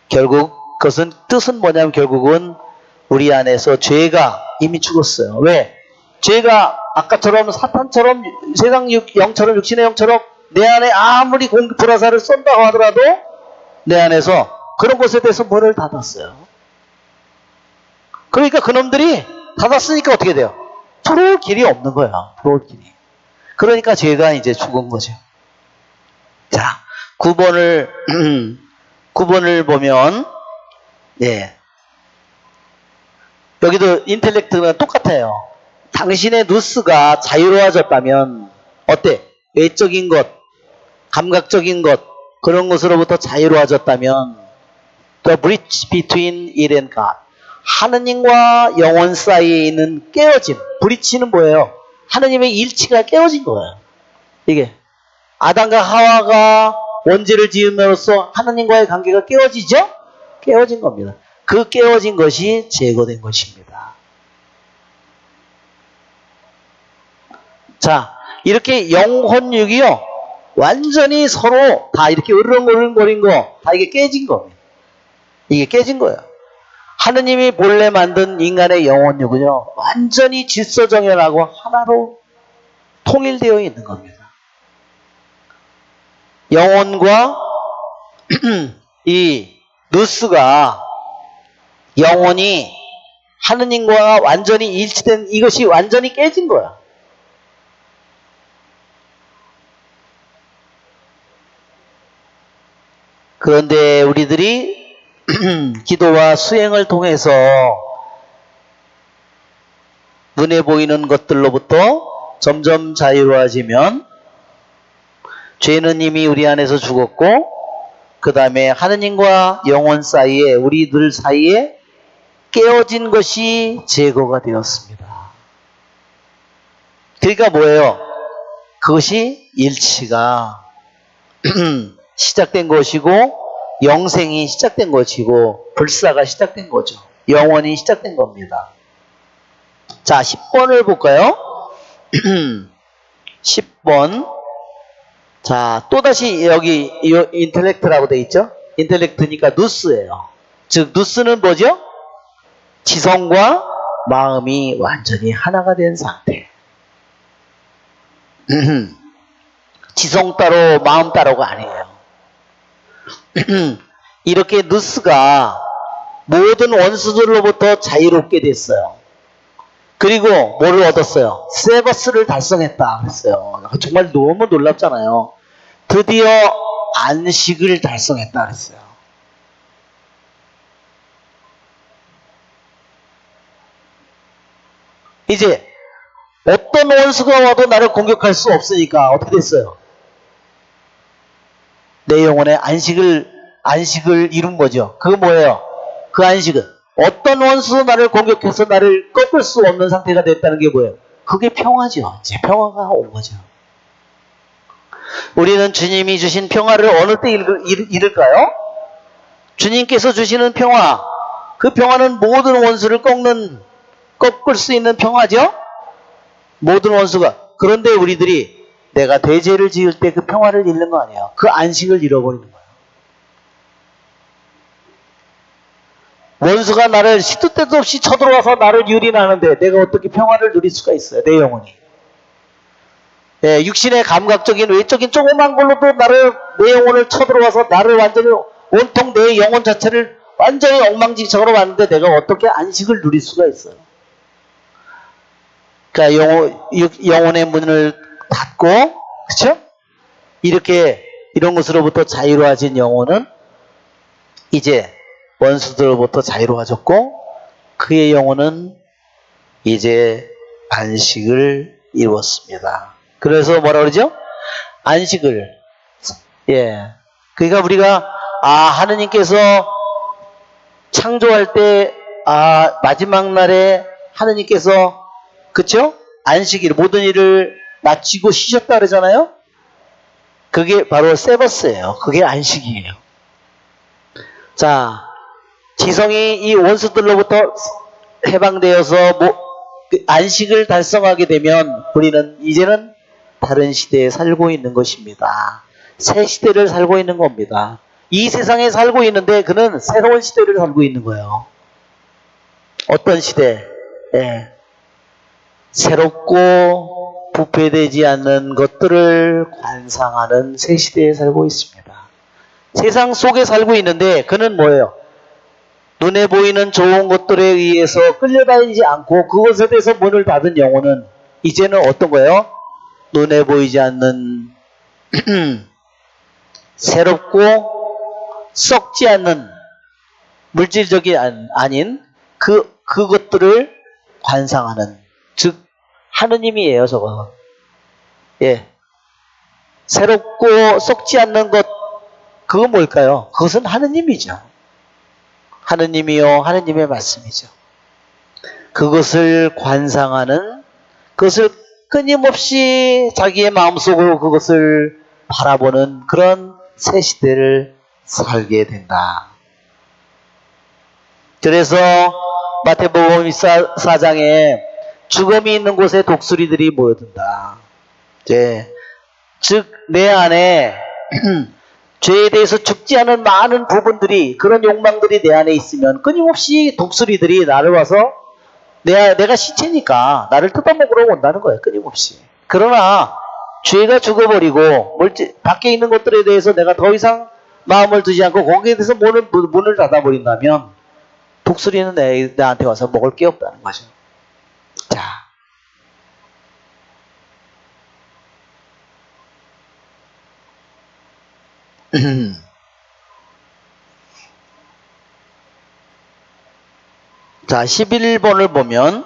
결국 뜻은 뭐냐면 결국은 우리 안에서 죄가 이미 죽었어요. 왜? 죄가 아까처럼 사탄처럼 세상 영처럼 육신의 영처럼 내 안에 아무리 불화살을 쏜다고 하더라도 내 안에서 그런 것에 대해서 문을 닫았어요. 그러니까 그놈들이 닫았으니까 어떻게 돼요? 들어올 길이 없는 거야. 들어올 길이. 그러니까 죄가 이제 죽은 거죠. 자, 9번을 보면, 예. 여기도 인텔렉트는 똑같아요. 당신의 누스가 자유로워졌다면, 어때? 외적인 것, 감각적인 것, 그런 것으로부터 자유로워졌다면, the bridge between it and God. 하느님과 영혼 사이에 있는 깨어짐. 브리치는 뭐예요? 하느님의 일치가 깨어진 거예요. 이게. 아담과 하와가 원죄를 지음으로써 하느님과의 관계가 깨어지죠? 깨어진 겁니다. 그 깨어진 것이 제거된 것입니다. 자, 이렇게 영혼육이요. 완전히 서로 다 이렇게 으르렁거린 거, 다 이게 깨진 겁니다. 이게 깨진 거예요. 하느님이 본래 만든 인간의 영혼육은요, 완전히 질서정연하고 하나로 통일되어 있는 겁니다. 영혼과 이 누스가 영혼이 하느님과 완전히 일치된 이것이 완전히 깨진 거야. 그런데 우리들이 기도와 수행을 통해서 눈에 보이는 것들로부터 점점 자유로워지면 죄는 이미 우리 안에서 죽었고 그 다음에 하느님과 영혼 사이에 우리들 사이에 깨어진 것이 제거가 되었습니다. 그러니까 뭐예요? 그것이 일치가 시작된 것이고 영생이 시작된 것이고 불사가 시작된 거죠. 영원이 시작된 겁니다. 자, 10번을 볼까요? 10번. 자, 또다시 여기 인텔렉트라고 돼 있죠? 인텔렉트니까 누스예요. 즉 누스는 뭐죠? 지성과 마음이 완전히 하나가 된 상태. 지성 따로 마음 따로가 아니에요. 이렇게 누스가 모든 원수들로부터 자유롭게 됐어요. 그리고 뭐를 얻었어요? 세버스를 달성했다 그랬어요. 정말 너무 놀랍잖아요. 드디어 안식을 달성했다 그랬어요. 이제 어떤 원수가 와도 나를 공격할 수 없으니까 어떻게 됐어요? 내 영혼의 안식을 이룬 거죠. 그거 뭐예요? 그 안식은 어떤 원수도 나를 공격해서 나를 꺾을 수 없는 상태가 됐다는 게 뭐예요? 그게 평화죠. 이제 평화가 온 거죠. 우리는 주님이 주신 평화를 어느 때 잃을까요? 주님께서 주시는 평화, 그 평화는 모든 원수를 꺾을 수 있는 평화죠? 모든 원수가. 그런데 우리들이 내가 대죄를 지을 때 그 평화를 잃는 거 아니에요. 그 안식을 잃어버리는 거예요. 원수가 나를 시도 때도 없이 쳐들어와서 나를 유린하는데 내가 어떻게 평화를 누릴 수가 있어요. 내 영혼이. 예, 육신의 감각적인 외적인 조그만 걸로도 내 영혼을 쳐들어와서 나를 완전히 온통 내 영혼 자체를 완전히 엉망진창으로 왔는데 내가 어떻게 안식을 누릴 수가 있어요. 그러니까 영혼의 문을 닫고, 그렇죠? 이런 것으로부터 자유로워진 영혼은 이제 원수들로부터 자유로워졌고 그의 영혼은 이제 안식을 이루었습니다. 그래서 뭐라 그러죠? 안식을. 예. 그러니까 우리가 하느님께서 창조할 때 마지막 날에 하느님께서 그쵸? 안식일 모든 일을 마치고 쉬셨다 그러잖아요. 그게 바로 세버스예요. 그게 안식이에요. 자, 지성이 이 원수들로부터 해방되어서 안식을 달성하게 되면 우리는 이제는 다른 시대에 살고 있는 것입니다. 새 시대를 살고 있는 겁니다. 이 세상에 살고 있는데 그는 새로운 시대를 살고 있는 거예요. 어떤 시대? 예. 새롭고 부패되지 않는 것들을 관상하는 새 시대에 살고 있습니다. 세상 속에 살고 있는데 그는 뭐예요? 눈에 보이는 좋은 것들에 의해서 끌려다니지 않고 그것에 대해서 문을 닫은 영혼은 이제는 어떤 거예요? 눈에 보이지 않는 새롭고 썩지 않는 물질적이 아닌 그것들을 관상하는, 즉 하느님이에요. 저거. 예. 새롭고 썩지 않는 것, 그건 뭘까요? 그것은 하느님이죠. 하느님이요, 하느님의 말씀이죠. 그것을 관상하는, 그것을 끊임없이 자기의 마음속으로 그것을 바라보는 그런 새 시대를 살게 된다. 그래서 마태복음 4장에 죽음이 있는 곳에 독수리들이 모여든다. 즉 내 안에 죄에 대해서 죽지 않은 많은 부분들이, 그런 욕망들이 내 안에 있으면 끊임없이 독수리들이 나를 와서 내가 시체니까 나를 뜯어먹으러 온다는 거예요. 끊임없이. 그러나 죄가 죽어버리고 밖에 있는 것들에 대해서 내가 더 이상 마음을 두지 않고 거기에 대해서 문을 닫아버린다면 독수리는 나한테 와서 먹을 게 없다는 거죠. 자, 자, 11번을 보면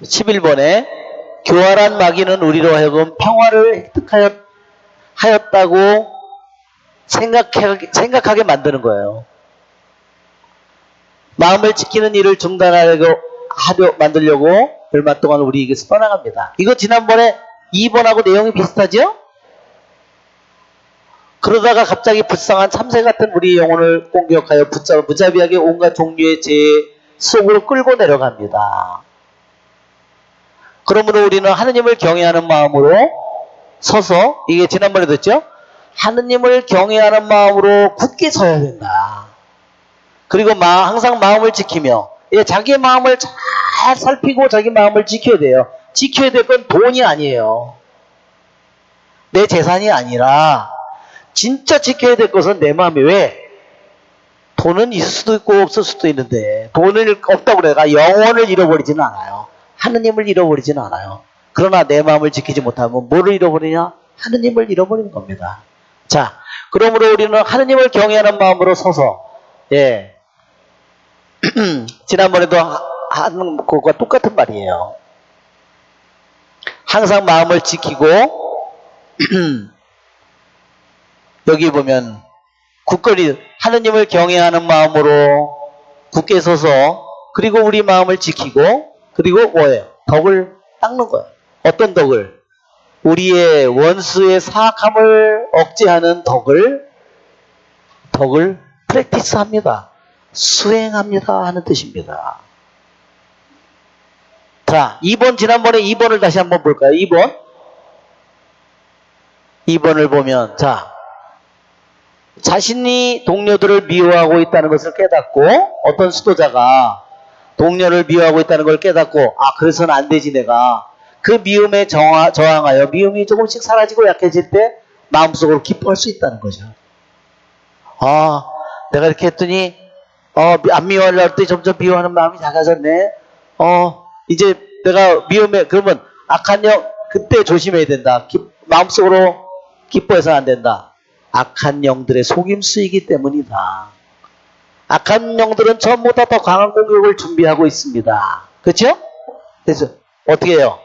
11번에 교활한 마귀는 우리로 하여금 평화를 획득하였다고 생각하게 만드는 거예요. 마음을 지키는 일을 만들려고 얼마 동안 우리에게서 떠나갑니다. 이거 지난번에 2번하고 내용이 비슷하죠? 그러다가 갑자기 불쌍한 참새 같은 우리의 영혼을 공격하여 무자비하게 온갖 종류의 죄 속으로 끌고 내려갑니다. 그러므로 우리는 하느님을 경외하는 마음으로 서서, 이게 지난번에도 했죠? 하느님을 경외하는 마음으로 굳게 서야 된다. 그리고 항상 마음을 지키며, 자기의 마음을 잘 살피고 자기 마음을 지켜야 돼요. 지켜야 될 건 돈이 아니에요. 내 재산이 아니라 진짜 지켜야 될 것은 내 마음이. 왜? 돈은 있을 수도 있고 없을 수도 있는데, 돈을 없다고 내가 영혼을 잃어버리지는 않아요. 하느님을 잃어버리지는 않아요. 그러나 내 마음을 지키지 못하면 뭐를 잃어버리냐? 하느님을 잃어버리는 겁니다. 자, 그러므로 우리는 하느님을 경외하는 마음으로 서서, 지난번에도 하는 것과 똑같은 말이에요. 항상 마음을 지키고 여기 보면 굳건히 하느님을 경외하는 마음으로 굳게 서서, 그리고 우리 마음을 지키고, 그리고 뭐예요? 덕을 닦는 거예요. 어떤 덕을? 우리의 원수의 사악함을 억제하는 덕을 프랙티스합니다. 수행합니다 하는 뜻입니다. 자, 2번, 지난번에 2번을 다시 한번 볼까요? 2번을 보면, 자, 자신이 동료들을 미워하고 있다는 것을 깨닫고, 어떤 수도자가 동료를 미워하고 있다는 걸 깨닫고, 그래서는 안 되지 내가. 그 미움에 저항하여 미움이 조금씩 사라지고 약해질 때 마음속으로 기뻐할 수 있다는 거죠. 내가 이렇게 했더니 안 미워하려고 할 때 점점 미워하는 마음이 작아졌네. 이제 내가 그러면 악한 영, 그때 조심해야 된다. 마음속으로 기뻐해서는 안 된다. 악한 영들의 속임수이기 때문이다. 악한 영들은 전보다 더 강한 공격을 준비하고 있습니다. 그렇죠? 그래서 어떻게 해요?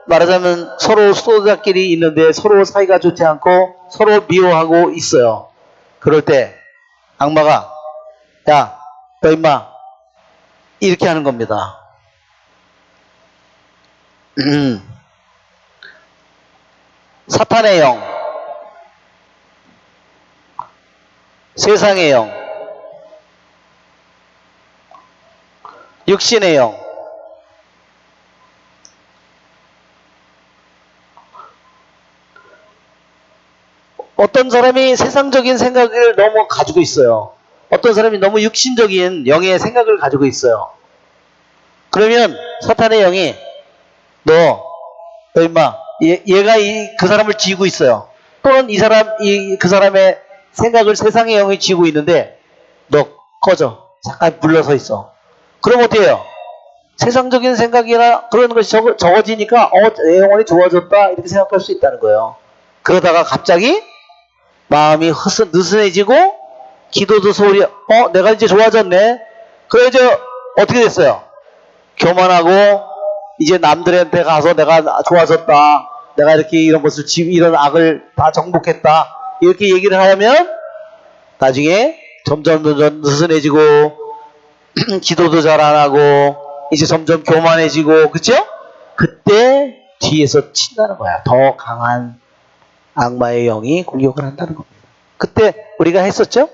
말하자면 서로 수도자끼리 있는데 서로 사이가 좋지 않고 서로 미워하고 있어요. 그럴 때 악마가, 야, 너 임마, 이렇게 하는 겁니다. 사탄의 영, 세상의 영, 육신의 영, 어떤 사람이 세상적인 생각을 너무 가지고 있어요. 어떤 사람이 너무 육신적인 영의 생각을 가지고 있어요. 그러면 사탄의 영이 너 임마 얘가 그 사람을 쥐고 있어요. 또는 그 사람의 생각을 세상의 영이 쥐고 있는데 너 꺼져. 잠깐 물러서 있어. 그럼 어떻게 해요? 세상적인 생각이나 그런 것이 적어지니까 내 영혼이 좋아졌다 이렇게 생각할 수 있다는 거예요. 그러다가 갑자기 마음이 느슨해지고 기도도 소홀히 내가 이제 좋아졌네. 그래서 어떻게 됐어요? 교만하고 이제 남들한테 가서 내가 좋아졌다. 내가 이렇게 이런 악을 다 정복했다. 이렇게 얘기를 하면 나중에 점점 느슨해지고 기도도 잘 안 하고 이제 점점 교만해지고 그쵸? 그때 뒤에서 친다는 거야. 더 강한 악마의 영이 공격을 한다는 겁니다. 그때 우리가 했었죠?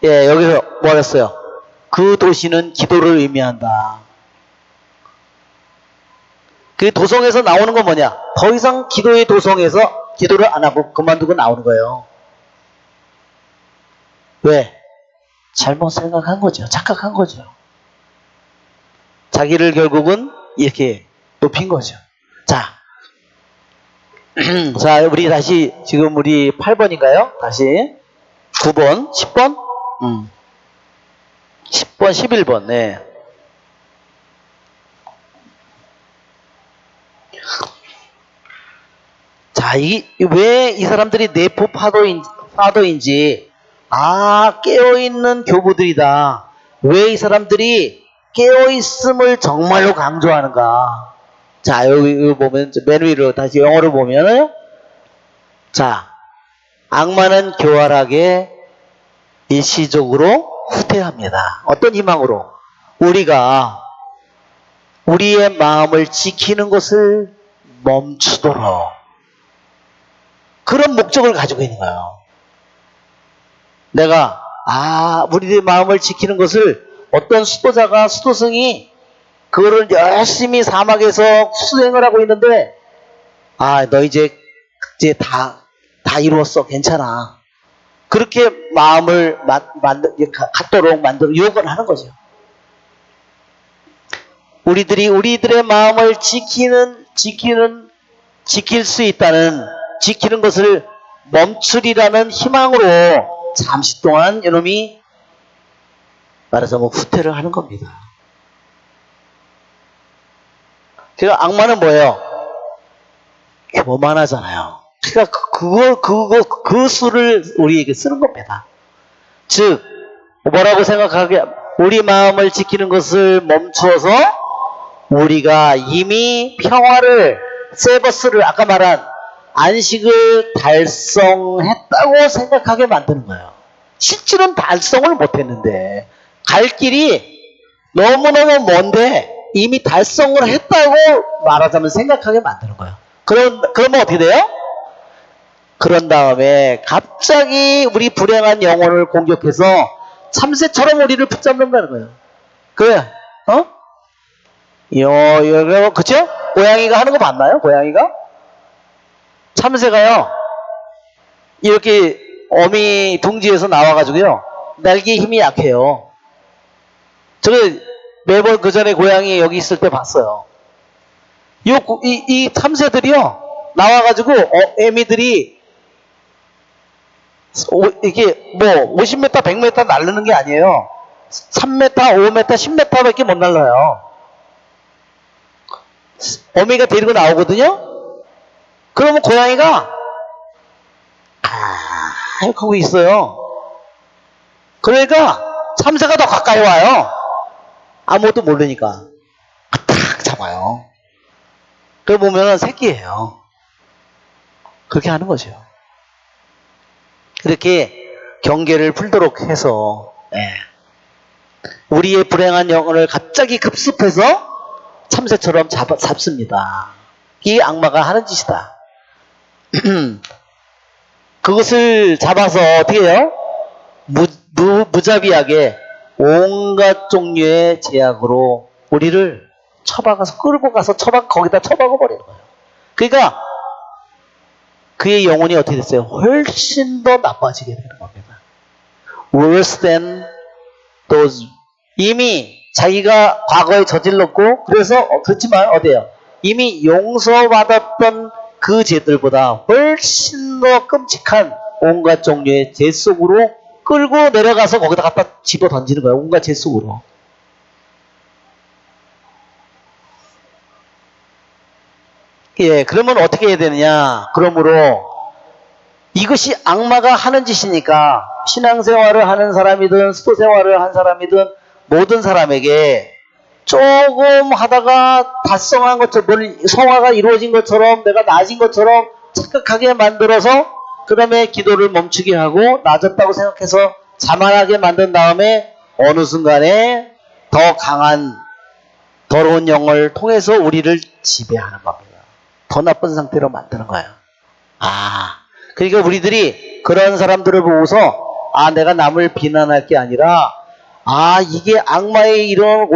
예, 여기서 뭐 했어요? 그 도시는 기도를 의미한다. 그 도성에서 나오는 건 뭐냐? 더 이상 기도의 도성에서 기도를 안 하고 그만두고 나오는 거예요. 왜? 잘못 생각한 거죠. 착각한 거죠. 자기를 결국은 이렇게 높인 거죠. 자, 자, 우리 다시 지금 우리 8번인가요? 다시 9번, 10번? 10번, 11번. 네. 자, 왜 이 사람들이 내포 파도인지, 깨어있는 교부들이다. 왜 이 사람들이 깨어있음을 정말로 강조하는가. 자, 여기 보면, 맨 위로 다시 영어로 보면은, 자, 악마는 교활하게 일시적으로 후퇴합니다. 어떤 희망으로? 우리가 우리의 마음을 지키는 것을 멈추도록. 그런 목적을 가지고 있는 거예요. 내가, 우리의 마음을 지키는 것을 어떤 수도승이 그거를 열심히 사막에서 수행을 하고 있는데, 너 이제 다 이루었어. 괜찮아. 그렇게 마음을 갖도록 유혹을 하는 거죠. 우리들의 마음을 지킬 수 있다는, 지키는 것을 멈추리라는 희망으로 잠시 동안 이놈이 말하자면 후퇴를 하는 겁니다. 제가 악마는 뭐예요? 교만하잖아요. 그러니까 그 수를 우리에게 쓰는 겁니다. 즉, 뭐라고 생각하게, 우리 마음을 지키는 것을 멈추어서 우리가 이미 평화를, 세버스를 아까 말한 안식을 달성했다고 생각하게 만드는 거예요. 실질은 달성을 못했는데 갈 길이 너무너무 먼데 이미 달성을 했다고 말하자면 생각하게 만드는 거예요. 그러면 어떻게 돼요? 그런 다음에 갑자기 우리 불행한 영혼을 공격해서 참새처럼 우리를 붙잡는다는 거예요. 그래, 그쵸? 고양이가 하는 거 봤나요? 고양이가? 참새가요, 이렇게 어미 둥지에서 나와가지고요, 날개 힘이 약해요. 저게 매번 그 전에 고양이 여기 있을 때 봤어요. 이 참새들이요, 나와가지고, 애미들이, 이게 뭐, 50m, 100m 날르는 게 아니에요. 3m, 5m, 10m 밖에 못 날라요. 어미가 데리고 나오거든요? 그러면 고양이가 하고 있어요. 그러니까 참새가 더 가까이 와요. 아무것도 모르니까 딱 잡아요. 그걸 보면은 새끼예요. 그렇게 하는 거죠. 그렇게 경계를 풀도록 해서 우리의 불행한 영혼을 갑자기 급습해서 참새처럼 잡습니다. 이게 악마가 하는 짓이다. 그것을 잡아서 어떻게 해요? 무자비하게 온갖 종류의 제약으로 우리를 끌고 가서 거기다 처박아 버리는 거예요. 그러니까 그의 영혼이 어떻게 됐어요? 훨씬 더 나빠지게 되는 겁니다. Worse than those. 이미 자기가 과거에 저질렀고, 그래서, 그렇지만, 어때요? 이미 용서받았던 그 죄들보다 훨씬 더 끔찍한 온갖 종류의 죄 속으로 끌고 내려가서 거기다 갖다 집어 던지는 거야. 온갖 죄 속으로. 예, 그러면 어떻게 해야 되느냐? 그러므로 이것이 악마가 하는 짓이니까 신앙생활을 하는 사람이든 스토생활을 한 사람이든 모든 사람에게 조금 하다가 달성한 것처럼 성화가 이루어진 것처럼 내가 나아진 것처럼 착각하게 만들어서 그 다음에 기도를 멈추게 하고 나아졌다고 생각해서 자만하게 만든 다음에 어느 순간에 더 강한 더러운 영을 통해서 우리를 지배하는 겁니다. 더 나쁜 상태로 만드는 거예요. 그러니까 우리들이 그런 사람들을 보고서 내가 남을 비난할 게 아니라 이게 악마의 이런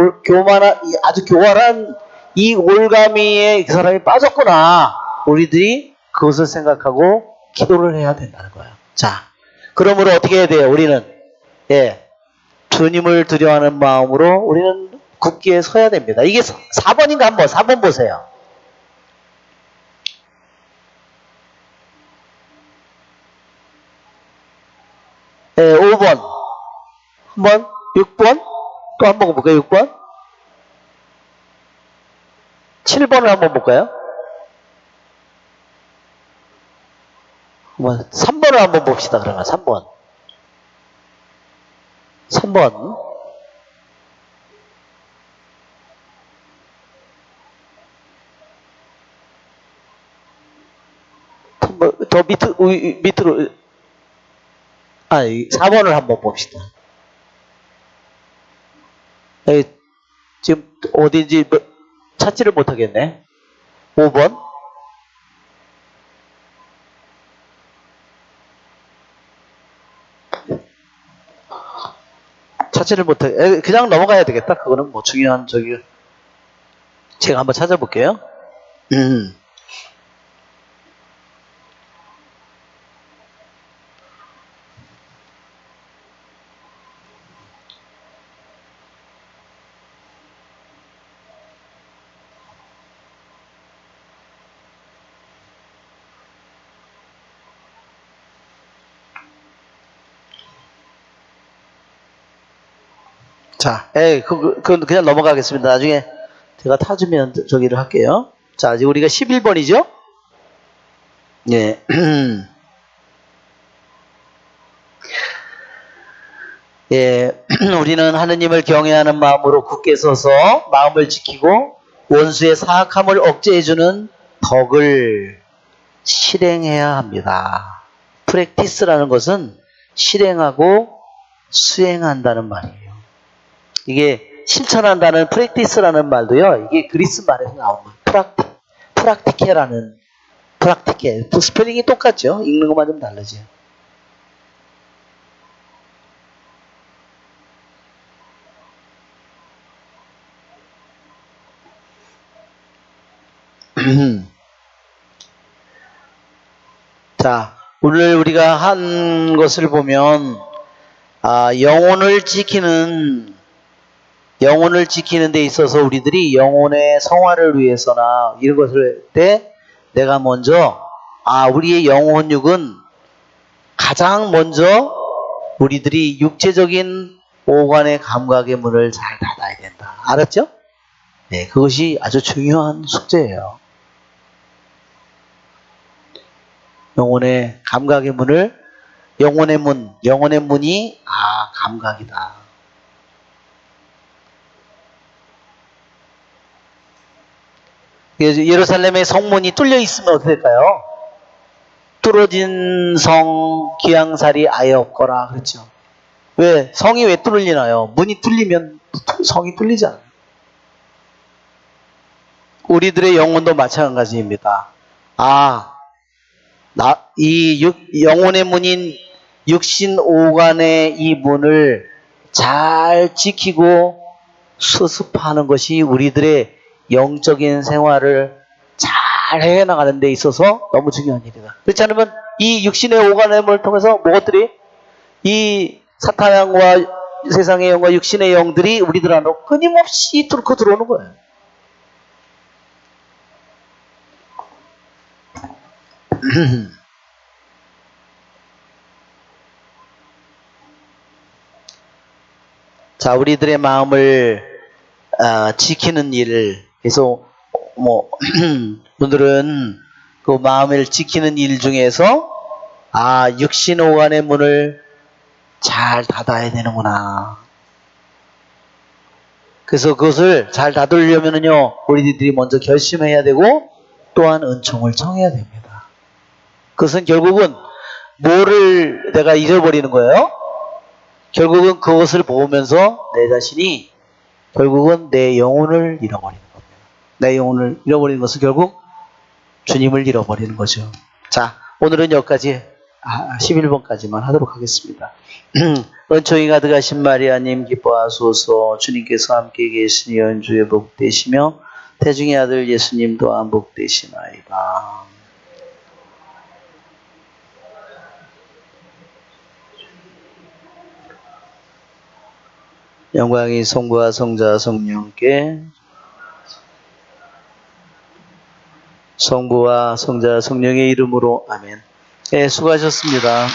아주 교활한 이 올가미에 그 사람이 빠졌구나. 우리들이 그것을 생각하고 기도를 해야 된다는 거예요. 자, 그러므로 어떻게 해야 돼요? 우리는 주님을 두려워하는 마음으로 우리는 굳게 서야 됩니다. 이게 4번인가 한번 4번 보세요. 5번 한번 6번 또 한번 볼까요? 6번 7번을 한번 볼까요? 3번을 한번 봅시다. 그러면 3번 더 밑으로 4번을 한번 봅시다. 지금 어딘지 찾지를 못하겠네. 5번 찾지를 못하게 그냥 넘어가야 되겠다. 그거는 뭐 중요한 제가 한번 찾아볼게요. 자, 그건 그냥 넘어가겠습니다. 나중에 제가 타주면 저기를 할게요. 자, 이제 우리가 11번이죠? 예. 예, 우리는 하느님을 경외하는 마음으로 굳게 서서 마음을 지키고 원수의 사악함을 억제해주는 덕을 실행해야 합니다. 프랙티스라는 것은 실행하고 수행한다는 말이에요. 이게 실천한다는 프랙티스라는 말도요. 이게 그리스 말에서 나온 거예요. 프락티케. 스펠링이 똑같죠. 읽는 것만 좀 다르죠. 자, 오늘 우리가 한 것을 보면 영혼을 지키는 데 있어서 우리들이 영혼의 성화를 위해서나 이런 것을 할 때 내가 먼저 우리의 영혼육은 가장 먼저 우리들이 육체적인 오관의 감각의 문을 잘 닫아야 된다. 알았죠? 네, 그것이 아주 중요한 숙제예요. 영혼의 감각의 문을 영혼의 문이 감각이다. 예루살렘의 성문이 뚫려 있으면 어떻게 될까요? 뚫어진 성 기왕살이 아예 없거라. 그렇죠? 왜? 성이 왜 뚫리나요? 문이 뚫리면 성이 뚫리잖아요. 우리들의 영혼도 마찬가지입니다. 이 영혼의 문인 육신 오간의 이 문을 잘 지키고 수습하는 것이 우리들의 영적인 생활을 잘 잘 해나가는 데 있어서 너무 중요한 일이다. 그렇지 않으면 이 육신의 오간음을 통해서 무엇들이 이 사탄과 세상의 영과 육신의 영들이 우리들 안으로 끊임없이 뚫고 들어오는 거예요. 자, 우리들의 마음을 지키는 일. 그래서 오늘은 그 마음을 지키는 일 중에서 육신 오간의 문을 잘 닫아야 되는구나. 그래서 그것을 잘 닫으려면은요, 우리들이 먼저 결심해야 되고 또한 은총을 청해야 됩니다. 그것은 결국은 뭐를 내가 잃어버리는 거예요? 결국은 그것을 보면서 내 자신이 결국은 내 영혼을 잃어버리는 겁니다. 내 영혼을 잃어버리는 것은 결국 주님을 잃어버리는 거죠. 자, 오늘은 여기까지 11번까지만 하도록 하겠습니다. 은총이 가득하신 마리아님 기뻐하소서. 주님께서 함께 계시니 연주의 복되시며 태중의 아들 예수님 또한 복되시나이다. 영광이 성부와 성자와 성령께 성부와 성자 성령의 이름으로 아멘. 네, 수고하셨습니다.